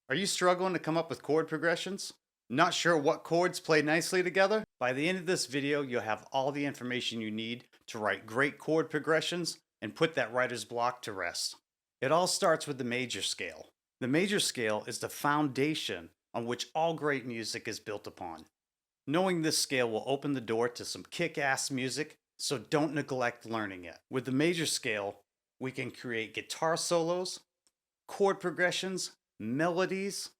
Are you struggling to come up with chord progressions? Not sure what chords play nicely together? By the end of this video, you'll have all the information you need to write great chord progressions and put that writer's block to rest. It all starts with the major scale. The major scale is the foundation on which all great music is built upon. Knowing this scale will open the door to some kick-ass music, so don't neglect learning it. With the major scale, we can create guitar solos, chord progressions, melodies,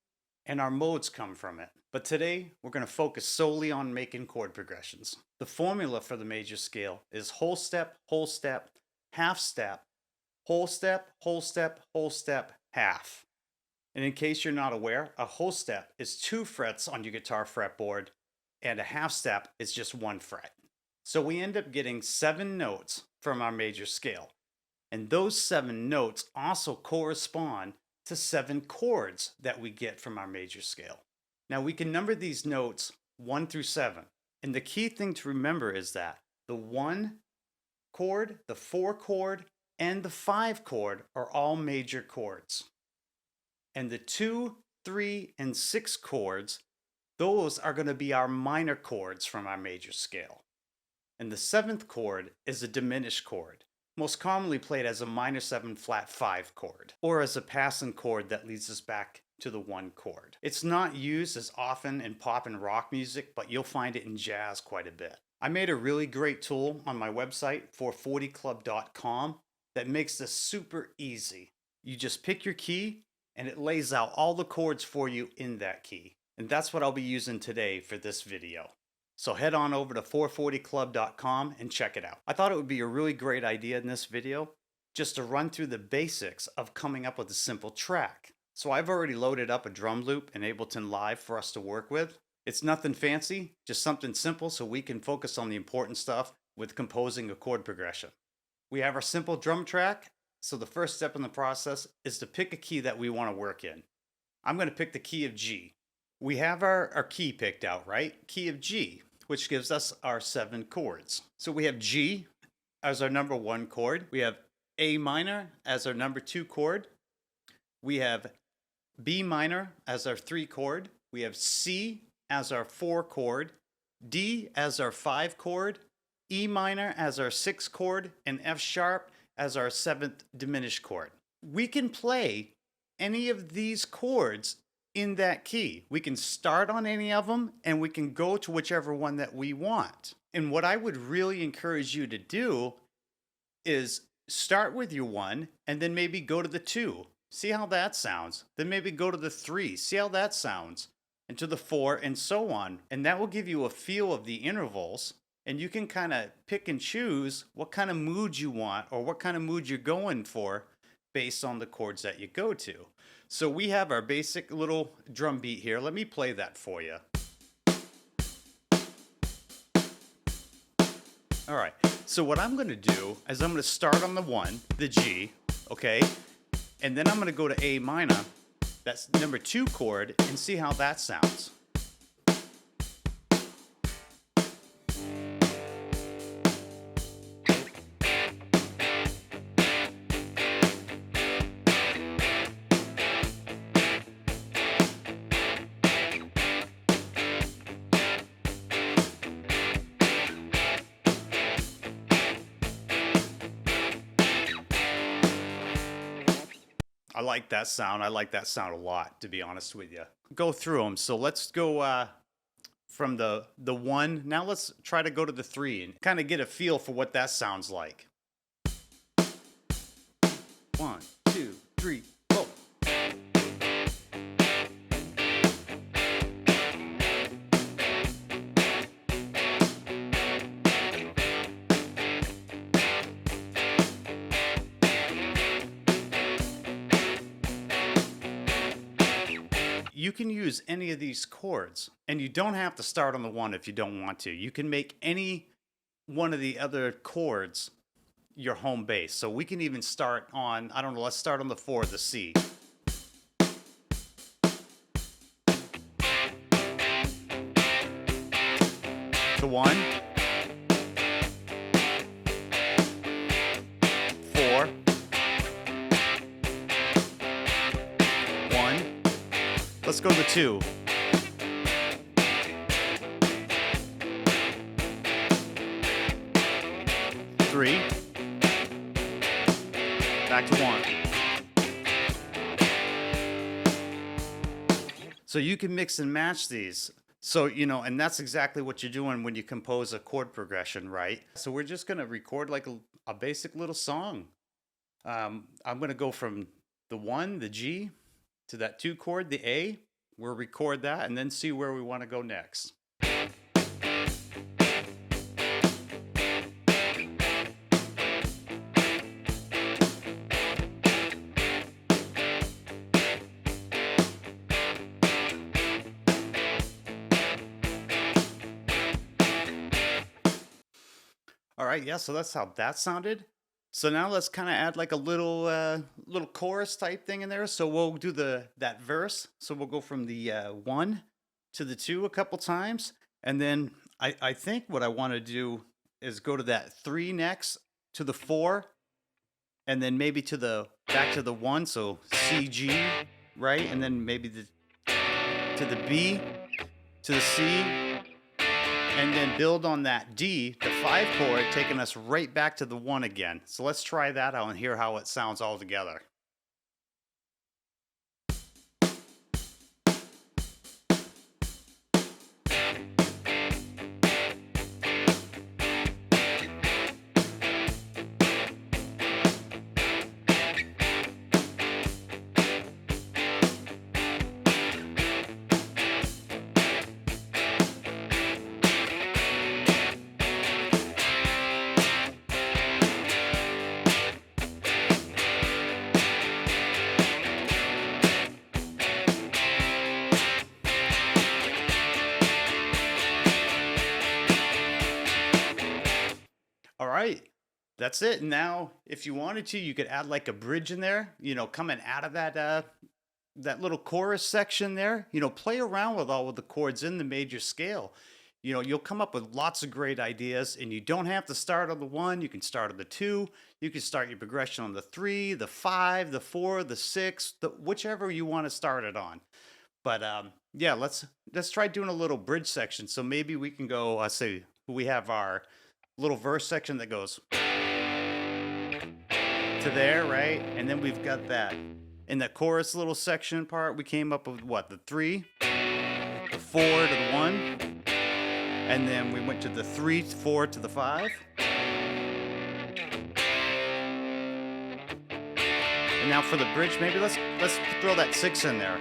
and our modes come from it. But today, we're going to focus solely on making chord progressions. The formula for the major scale is whole step, half step, whole step, whole step, whole step, half. And in case you're not aware, a whole step is 2 frets on your guitar fretboard, and a half step is just 1 fret. So we end up getting 7 notes from our major scale. And those 7 notes also correspond to 7 chords that we get from our major scale. Now we can number these notes 1 through 7. And the key thing to remember is that the 1 chord, the 4 chord, and the 5 chord are all major chords. And the 2, 3, and 6 chords, those are going to be our minor chords from our major scale. And the 7th chord is a diminished chord, most commonly played as a minor 7 flat 5 chord, or as a passing chord that leads us back to the 1 chord. It's not used as often in pop and rock music, but you'll find it in jazz quite a bit. I made a really great tool on my website, 440club.com, that makes this super easy. You just pick your key, and it lays out all the chords for you in that key. And that's what I'll be using today for this video. So head on over to 440club.com and check it out. I thought it would be a really great idea in this video just to run through the basics of coming up with a simple track. So I've already loaded up a drum loop in Ableton Live for us to work with. It's nothing fancy, just something simple so we can focus on the important stuff with composing a chord progression. We have our simple drum track, so the first step in the process is to pick a key that we want to work in. I'm going to pick the key of G. We have our key picked out, right? Key of G, which gives us our 7 chords. So we have G as our number 1 chord. We have A minor as our number 2 chord. We have B minor as our 3 chord. We have C as our 4 chord. D as our 5 chord. E minor as our 6 chord. And F sharp as our 7th diminished chord. We can play any of these chords in that key. We can start on any of them and we can go to whichever one that we want. And what I would really encourage you to do is start with your 1 and then maybe go to the 2. See how that sounds. Then maybe go to the 3. See how that sounds. And to the 4 and so on. And that will give you a feel of the intervals. And you can kind of pick and choose what kind of mood you want or what kind of mood you're going for based on the chords that you go to. So we have our basic little drum beat here. Let me play that for you. All right, so what I'm gonna do is I'm gonna start on the 1, the G, okay? And then I'm gonna go to A minor, that's number 2 chord, and see how that sounds. I like that sound. I like that sound a lot, to be honest with you. Go through them. So let's go from the 1. Now let's try to go to the 3 and kind of get a feel for what that sounds like. 1, 2, 3, 4. You can use any of these chords, and you don't have to start on the 1 if you don't want to. You can make any one of the other chords your home base. So we can even start on, I don't know, let's start on the 4, the C. The 1, 4, 1, Let's go to 2. 3. Back to 1. So you can mix and match these. So, and that's exactly what you're doing when you compose a chord progression, right? So we're just going to record like a basic little song. I'm going to go from the 1, the G, to that 2 chord, the A. We'll record that and then see where we want to go next. All right, yeah, so that's how that sounded. So now let's kind of add like a little chorus type thing in there. So we'll do that verse. So we'll go from the 1 to the 2 a couple times, and then I think what I want to do is go to that 3 next, to the 4, and then maybe back to the 1. So C G, right, and then maybe to the B, to the C. And then build on that D, the 5 chord, taking us right back to the 1 again. So let's try that out and hear how it sounds all together. All right, that's it. Now, if you wanted to, you could add like a bridge in there, coming out of that little chorus section there. Play around with all of the chords in the major scale. You'll come up with lots of great ideas, and you don't have to start on the 1. You can start on the 2. You can start your progression on the 3, the 5, the 4, the 6, whichever you want to start it on. But yeah, let's try doing a little bridge section. So maybe we can go, say we have our little verse section that goes to there, right? And then we've got that in the chorus little section part, we came up with what? The 3, the 4 to the 1, and then we went to the 3, 4 to the 5. And now for the bridge, maybe let's throw that 6 in there.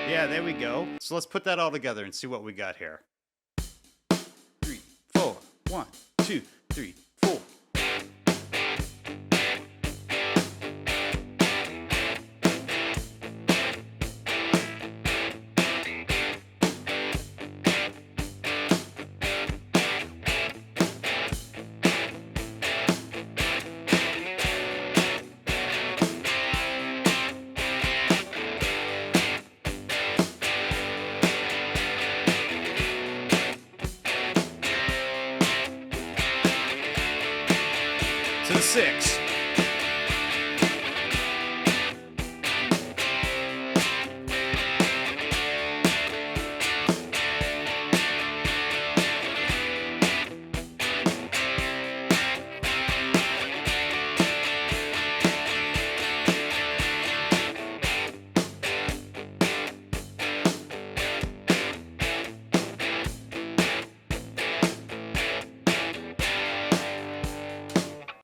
Yeah, there we go. So let's put that all together and see what we got here. 3, 4, 1, 2, 3, 4. To the 6.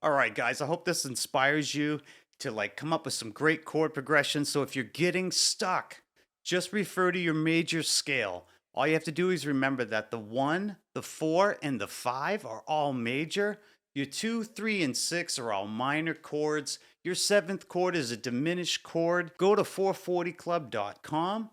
All right, guys, I hope this inspires you to like come up with some great chord progressions. So if you're getting stuck, just refer to your major scale. All you have to do is remember that the 1, the 4, and the 5 are all major. Your 2, 3, and 6 are all minor chords. Your 7th chord is a diminished chord. Go to 440club.com.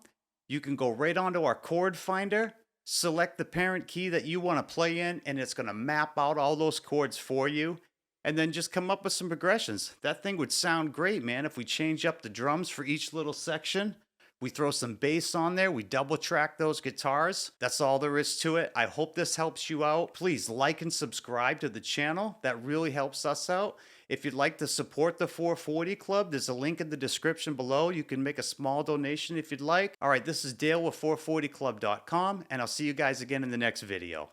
You can go right onto our chord finder, select the parent key that you want to play in, and it's going to map out all those chords for you. And then just come up with some progressions. That thing would sound great, man, if we change up the drums for each little section. We throw some bass on there. We double track those guitars. That's all there is to it. I hope this helps you out. Please like and subscribe to the channel. That really helps us out. If you'd like to support the 440 Club, there's a link in the description below. You can make a small donation if you'd like. All right, this is Dale with 440club.com, and I'll see you guys again in the next video.